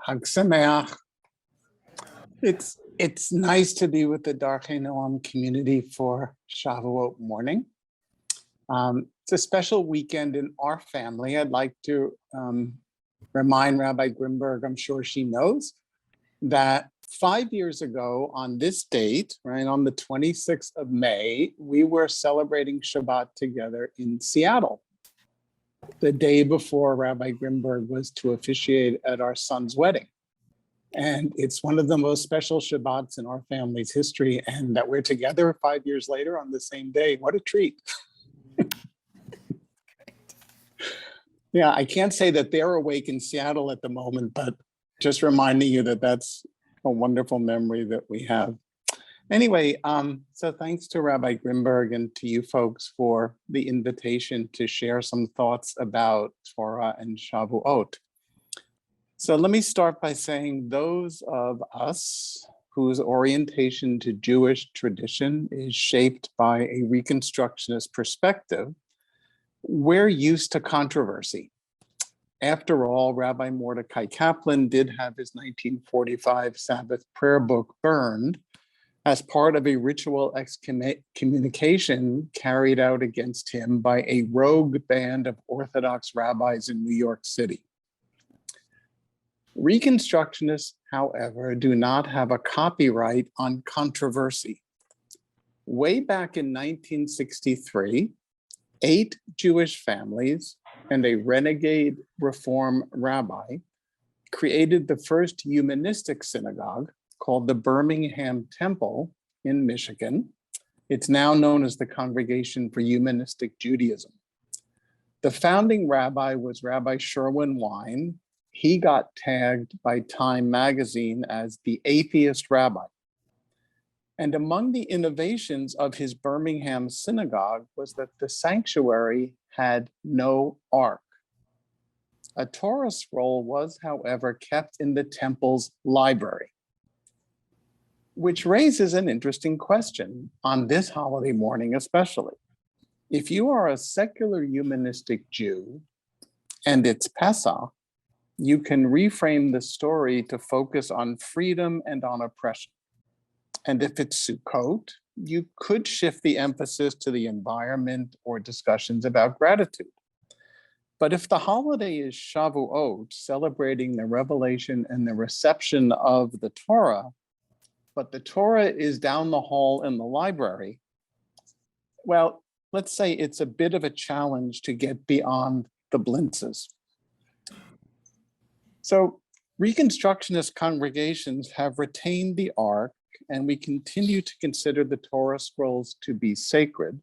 Hag Sameach. It's nice to be with the Darkei Noam community for Shavuot morning. It's a special weekend in our family. I'd like to remind Rabbi Grimberg, I'm sure she knows, that 5 years ago on this date, right, on the 26th of May, we were celebrating Shabbat together in Seattle, the day before Rabbi Grimberg was to officiate at our son's wedding. And it's one of the most special Shabbats in our family's history, and that we're together 5 years later on the same day. What a treat. Yeah, I can't say that they're awake in Seattle at the moment, but just reminding you that that's a wonderful memory that we have. Anyway, so thanks to Rabbi Grimberg and to you folks for the invitation to share some thoughts about Torah and Shavuot. So let me start by saying those of us whose orientation to Jewish tradition is shaped by a Reconstructionist perspective, we're used to controversy. After all, Rabbi Mordecai Kaplan did have his 1945 Sabbath prayer book burned as part of a ritual excommunication carried out against him by a rogue band of Orthodox rabbis in New York City. Reconstructionists, however, do not have a copyright on controversy. Way back in 1963, 8 Jewish families and a renegade Reform rabbi created the first humanistic synagogue called the Birmingham Temple in Michigan. It's now known as the Congregation for Humanistic Judaism. The founding rabbi was Rabbi Sherwin Wine. He got tagged by Time magazine as the atheist rabbi. And among the innovations of his Birmingham synagogue was that the sanctuary had no ark. A Torah scroll was, however, kept in the temple's library, which raises an interesting question on this holiday morning especially. If you are a secular humanistic Jew and it's Pesach, you can reframe the story to focus on freedom and on oppression. And if it's Sukkot, you could shift the emphasis to the environment or discussions about gratitude. But if the holiday is Shavuot, celebrating the revelation and the reception of the Torah, but the Torah is down the hall in the library, well, let's say it's a bit of a challenge to get beyond the blintzes. So Reconstructionist congregations have retained the Ark, and we continue to consider the Torah scrolls to be sacred.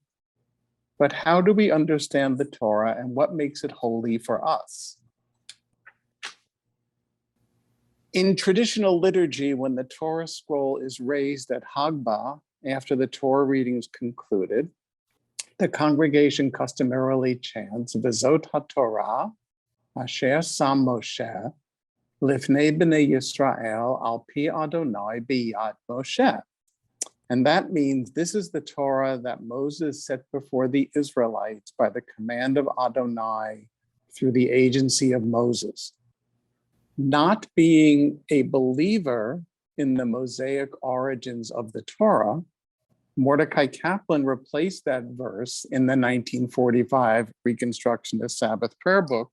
But how do we understand the Torah and what makes it holy for us? In traditional liturgy, when the Torah scroll is raised at Hagbah, after the Torah reading is concluded, the congregation customarily chants, V'zot HaTorah, Asher Sam Moshe, Lifnei B'nei Yisrael al pi Adonai b'yad Moshe. And that means this is the Torah that Moses set before the Israelites by the command of Adonai through the agency of Moses. Not being a believer in the Mosaic origins of the Torah, Mordecai Kaplan replaced that verse in the 1945 Reconstructionist Sabbath prayer book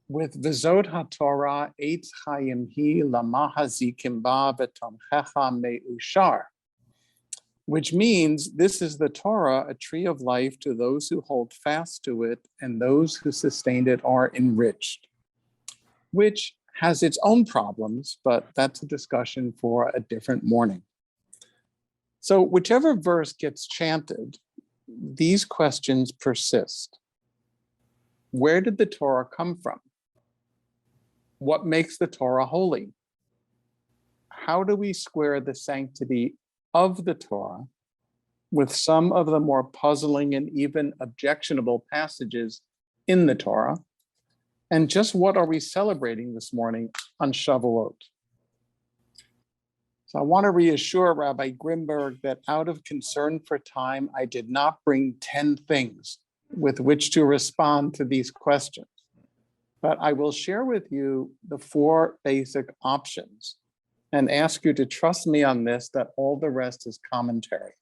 with V'zot HaTorah Eitz Chaim Hi Lama Hazikim Ba V'tomchecha Me'ushar, which means this is the Torah, a tree of life to those who hold fast to it, and those who sustained it are enriched, which has its own problems, but that's a discussion for a different morning. So whichever verse gets chanted, these questions persist. Where did the Torah come from? What makes the Torah holy? How do we square the sanctity of the Torah with some of the more puzzling and even objectionable passages in the Torah? And just what are we celebrating this morning on Shavuot? So I want to reassure Rabbi Grimberg that out of concern for time, I did not bring 10 things with which to respond to these questions. But I will share with you the 4 basic options and ask you to trust me on this, that all the rest is commentary.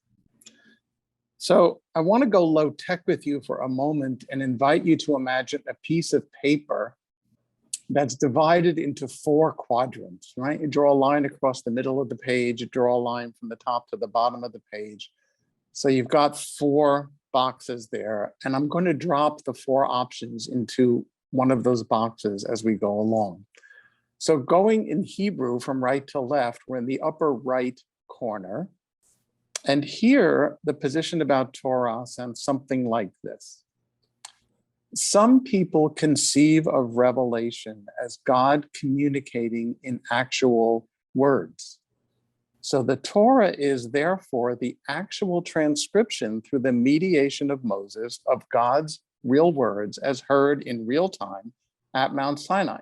So I want to go low tech with you for a moment and invite you to imagine a piece of paper that's divided into 4 quadrants, right? You draw a line across the middle of the page, you draw a line from the top to the bottom of the page. So you've got 4 boxes there, and I'm going to drop the 4 options into one of those boxes as we go along. So going in Hebrew from right to left, we're in the upper right corner. And here, the position about Torah sounds something like this. Some people conceive of revelation as God communicating in actual words. So the Torah is therefore the actual transcription through the mediation of Moses of God's real words as heard in real time at Mount Sinai.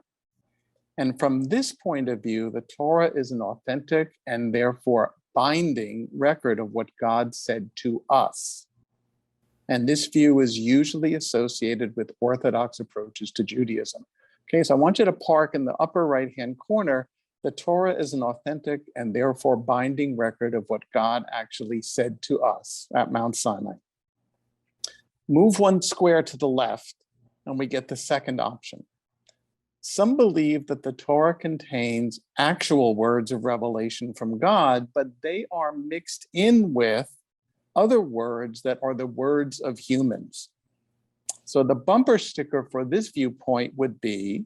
And from this point of view, the Torah is an authentic and therefore binding record of what God said to us. And this view is usually associated with Orthodox approaches to Judaism. Okay, so I want you to park in the upper right-hand corner. The Torah is an authentic and therefore binding record of what God actually said to us at Mount Sinai. Move 1 square to the left, and we get the second option. Some believe that the Torah contains actual words of revelation from God, but they are mixed in with other words that are the words of humans. So the bumper sticker for this viewpoint would be,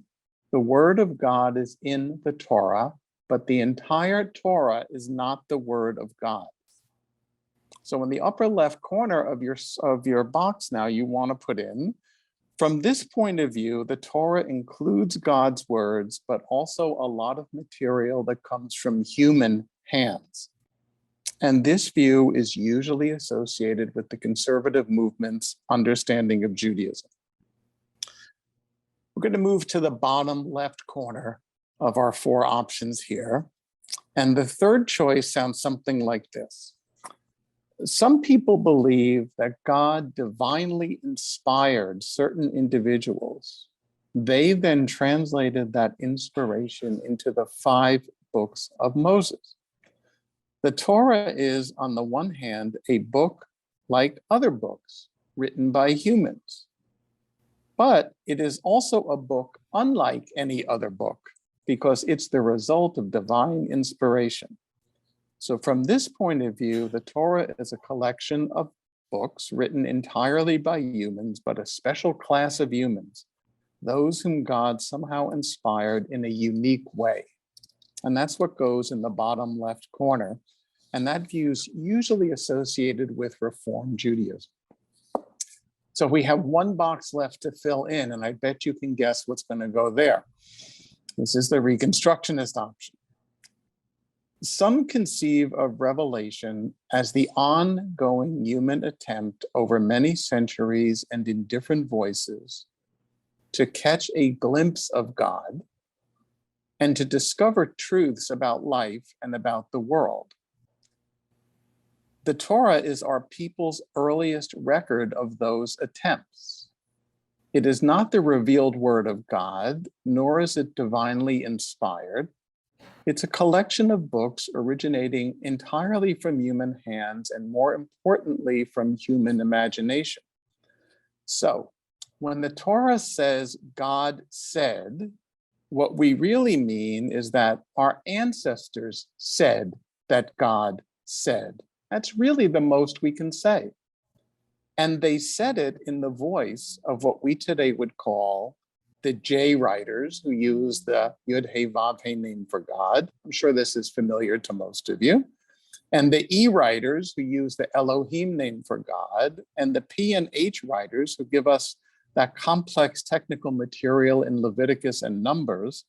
the word of God is in the Torah, but the entire Torah is not the word of God. So in the upper left corner of your box now, you want to put in, from this point of view, the Torah includes God's words, but also a lot of material that comes from human hands. And this view is usually associated with the conservative movement's understanding of Judaism. We're going to move to the bottom left corner of our 4 options here. And the third choice sounds something like this. Some people believe that God divinely inspired certain individuals. They then translated that inspiration into the 5 books of Moses. The Torah is, on the one hand, a book like other books written by humans. But it is also a book unlike any other book because it's the result of divine inspiration. So from this point of view, the Torah is a collection of books written entirely by humans, but a special class of humans, those whom God somehow inspired in a unique way. And that's what goes in the bottom left corner. And that view is usually associated with Reform Judaism. So we have 1 box left to fill in, and I bet you can guess what's going to go there. This is the Reconstructionist option. Some conceive of revelation as the ongoing human attempt over many centuries and in different voices to catch a glimpse of God and to discover truths about life and about the world. The Torah is our people's earliest record of those attempts. It is not the revealed word of God, nor is it divinely inspired. It's a collection of books originating entirely from human hands and, more importantly, from human imagination. So when the Torah says God said, what we really mean is that our ancestors said that God said. That's really the most we can say. And they said it in the voice of what we today would call the J writers, who use the Yud He Vav He name for God. I'm sure this is familiar to most of you. And the E writers, who use the Elohim name for God. And the P and H writers, who give us that complex technical material in Leviticus and Numbers.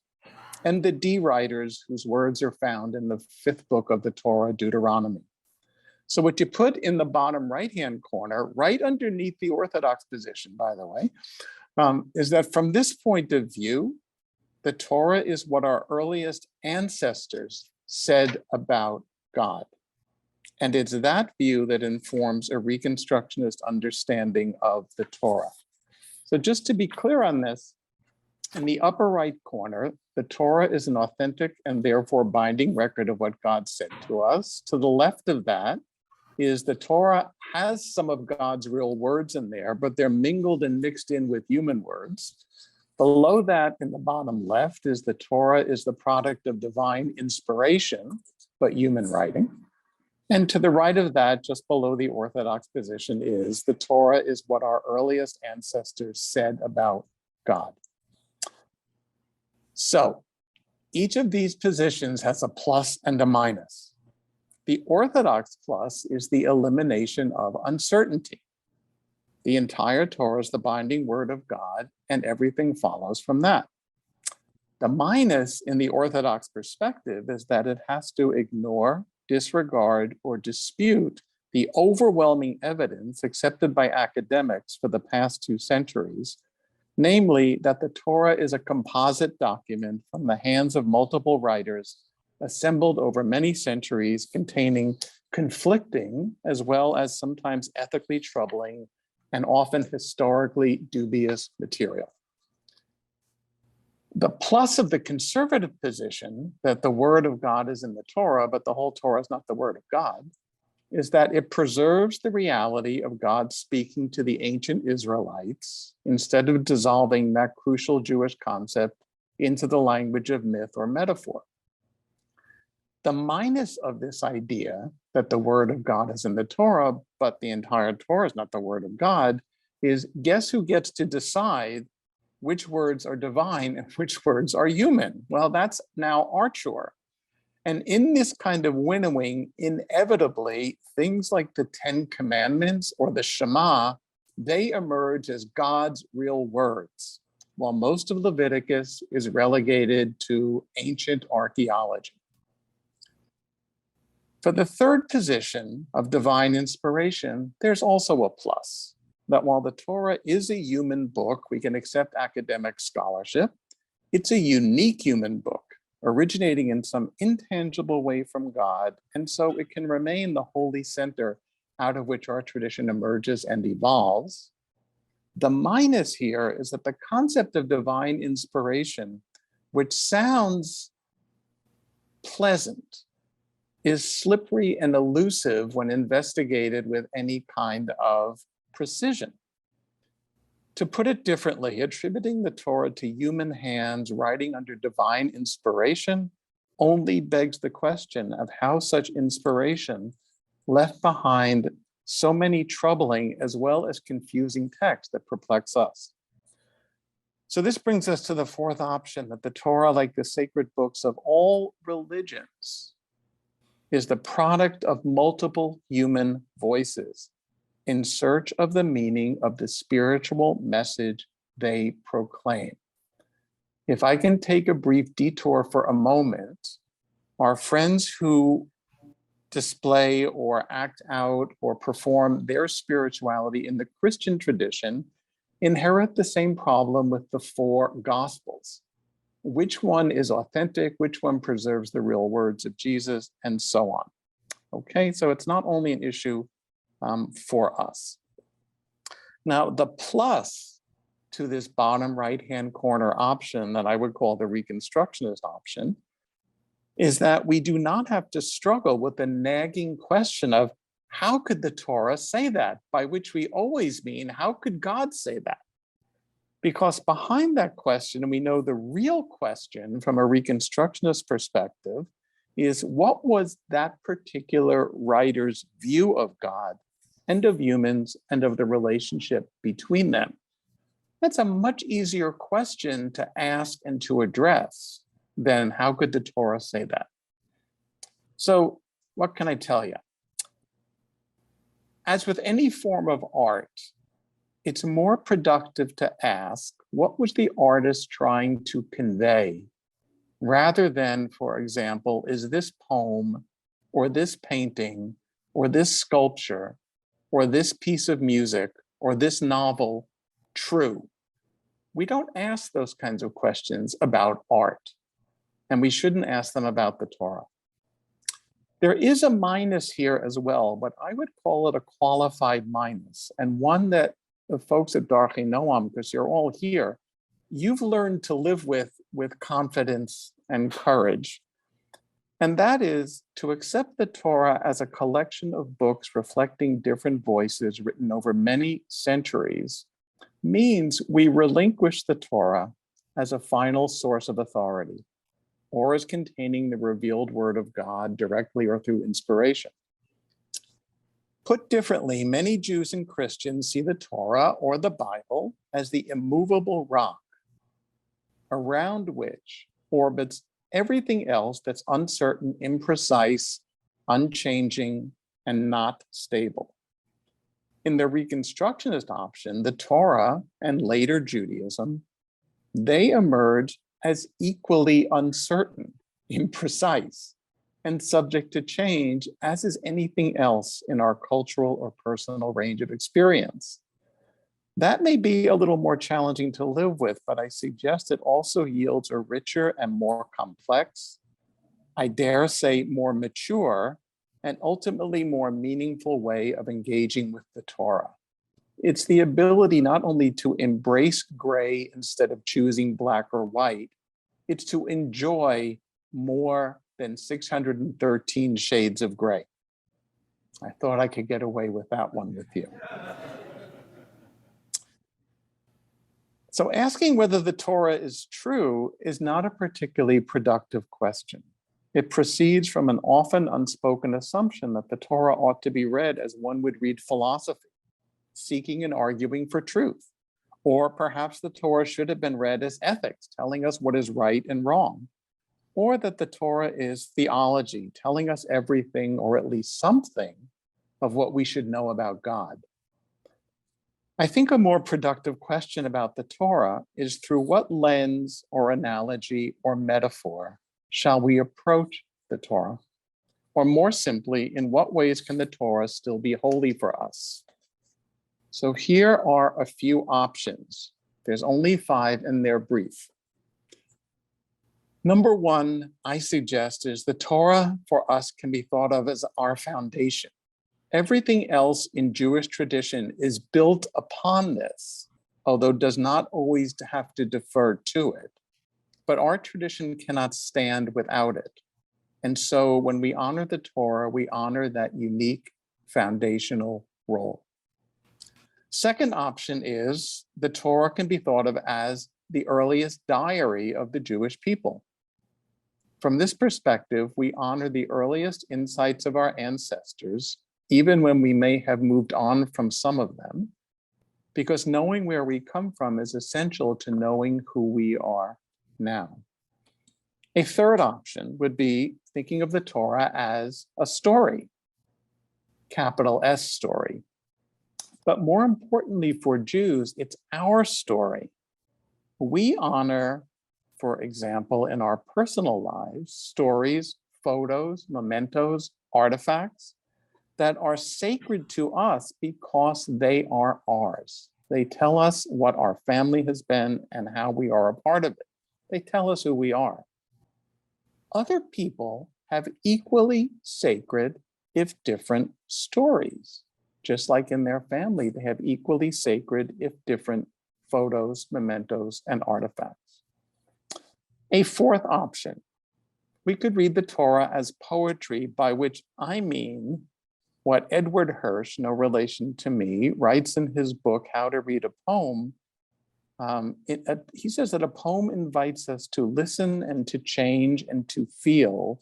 And the D writers, whose words are found in the 5th book of the Torah, Deuteronomy. So what you put in the bottom right-hand corner, right underneath the Orthodox position, by the way, is that from this point of view, the Torah is what our earliest ancestors said about God. And it's that view that informs a Reconstructionist understanding of the Torah. So just to be clear on this, In the upper right corner, the Torah is an authentic and therefore binding record of what God said to us. To the left of that is the Torah has some of God's real words in there, but they're mingled and mixed in with human words. Below that, in the bottom left, is the Torah is the product of divine inspiration, but human writing. And to the right of that, just below the Orthodox position, is the Torah is what our earliest ancestors said about God. So each of these positions has a plus and a minus. The Orthodox plus is the elimination of uncertainty. The entire Torah is the binding word of God, and everything follows from that. The minus in the Orthodox perspective is that it has to ignore, disregard, or dispute the overwhelming evidence accepted by academics for the past 2 centuries, namely that the Torah is a composite document from the hands of multiple writers assembled over many centuries, containing conflicting as well as sometimes ethically troubling and often historically dubious material. The plus of the conservative position that the word of God is in the Torah, but the whole Torah is not the word of God, is that it preserves the reality of God speaking to the ancient Israelites instead of dissolving that crucial Jewish concept into the language of myth or metaphor. The minus of this idea that the word of God is in the Torah, but the entire Torah is not the word of God, is guess who gets to decide which words are divine and which words are human? Well, that's now our chore. And in this kind of winnowing, inevitably, things like the 10 Commandments or the Shema, they emerge as God's real words, while most of Leviticus is relegated to ancient archaeology. For the third position of divine inspiration, there's also a plus, that while the Torah is a human book, we can accept academic scholarship, it's a unique human book, originating in some intangible way from God, and so it can remain the holy center out of which our tradition emerges and evolves. The minus here is that the concept of divine inspiration, which sounds pleasant, is slippery and elusive when investigated with any kind of precision. To put it differently, attributing the Torah to human hands writing under divine inspiration only begs the question of how such inspiration left behind so many troubling as well as confusing texts that perplex us. So this brings us to the fourth option, that the Torah, like the sacred books of all religions, is the product of multiple human voices in search of the meaning of the spiritual message they proclaim. If I can take a brief detour for a moment, our friends who display or act out or perform their spirituality in the Christian tradition inherit the same problem with the 4 Gospels. Which one is authentic, which one preserves the real words of Jesus, and so on. Okay, so it's not only an issue for us. Now, the plus to this bottom right-hand corner option that I would call the Reconstructionist option is that we do not have to struggle with the nagging question of how could the Torah say that? By which we always mean, how could God say that? Because behind that question, and we know the real question from a Reconstructionist perspective, is what was that particular writer's view of God and of humans and of the relationship between them? That's a much easier question to ask and to address than how could the Torah say that? So what can I tell you? As with any form of art, it's more productive to ask, what was the artist trying to convey? Rather than, for example, is this poem or this painting or this sculpture or this piece of music or this novel true? We don't ask those kinds of questions about art, and we shouldn't ask them about the Torah. There is a minus here as well, but I would call it a qualified minus, and one that the folks at Darchei Noam, because you're all here, you've learned to live with confidence and courage. And that is to accept the Torah as a collection of books reflecting different voices written over many centuries means we relinquish the Torah as a final source of authority, or as containing the revealed word of God directly or through inspiration. Put differently, many Jews and Christians see the Torah or the Bible as the immovable rock around which orbits everything else that's uncertain, imprecise, unchanging, and not stable. In the Reconstructionist option, the Torah and later Judaism, they emerge as equally uncertain, imprecise, and subject to change, as is anything else in our cultural or personal range of experience. That may be a little more challenging to live with, but I suggest it also yields a richer and more complex, I dare say more mature, and ultimately more meaningful way of engaging with the Torah. It's the ability not only to embrace gray instead of choosing black or white, it's to enjoy more than 613 shades of gray. I thought I could get away with that one with you. So asking whether the Torah is true is not a particularly productive question. It proceeds from an often unspoken assumption that the Torah ought to be read as one would read philosophy, seeking and arguing for truth. Or perhaps the Torah should have been read as ethics, telling us what is right and wrong. Or that the Torah is theology, telling us everything, or at least something, of what we should know about God. I think a more productive question about the Torah is through what lens or analogy or metaphor shall we approach the Torah? Or more simply, in what ways can the Torah still be holy for us? So here are a few options. There's only 5 and they're brief. Number 1, I suggest, is the Torah for us can be thought of as our foundation. Everything else in Jewish tradition is built upon this, although does not always have to defer to it. But our tradition cannot stand without it. And so when we honor the Torah, we honor that unique foundational role. Second option is the Torah can be thought of as the earliest diary of the Jewish people. From this perspective, we honor the earliest insights of our ancestors, even when we may have moved on from some of them, because knowing where we come from is essential to knowing who we are now. A third option would be thinking of the Torah as a story, capital S story. But more importantly for Jews, it's our story. We honor, for example, in our personal lives, stories, photos, mementos, artifacts that are sacred to us because they are ours. They tell us what our family has been and how we are a part of it. They tell us who we are. Other people have equally sacred, if different, stories. Just like in their family, they have equally sacred, if different, photos, mementos, and artifacts. A fourth option, we could read the Torah as poetry, by which I mean what Edward Hirsh, no relation to me, writes in his book, How to Read a Poem. He says that a poem invites us to listen and to change and to feel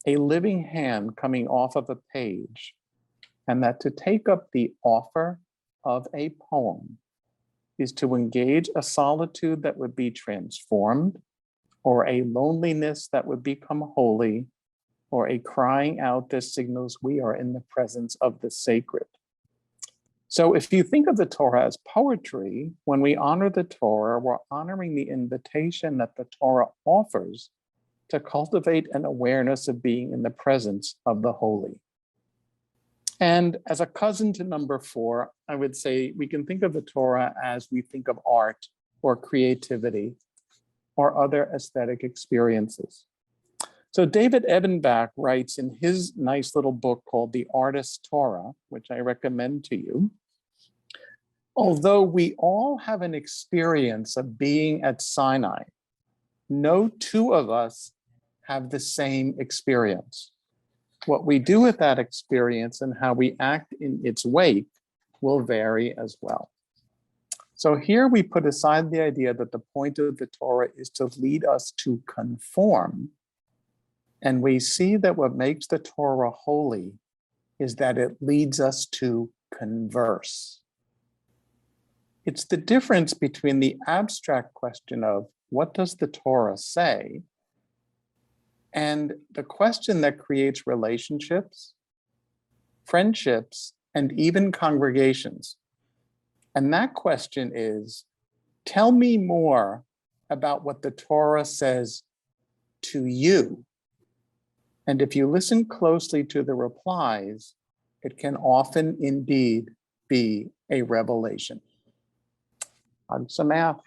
a living hand coming off of a page, and that to take up the offer of a poem is to engage a solitude that would be transformed, or a loneliness that would become holy, or a crying out that signals we are in the presence of the sacred. So if you think of the Torah as poetry, when we honor the Torah, we're honoring the invitation that the Torah offers to cultivate an awareness of being in the presence of the holy. And as a cousin to number 4, I would say we can think of the Torah as we think of art or creativity or other aesthetic experiences. So David Ebenbach writes in his nice little book called The Artist's Torah, which I recommend to you, Although we all have an experience of being at Sinai, no two of us have the same experience. What we do with that experience and how we act in its wake will vary as well. So here we put aside the idea that the point of the Torah is to lead us to conform. And we see that what makes the Torah holy is that it leads us to converse. It's the difference between the abstract question of what does the Torah say and the question that creates relationships, friendships, and even congregations. And that question is, tell me more about what the Torah says to you. And if you listen closely to the replies, it can often indeed be a revelation. Hag Sameach.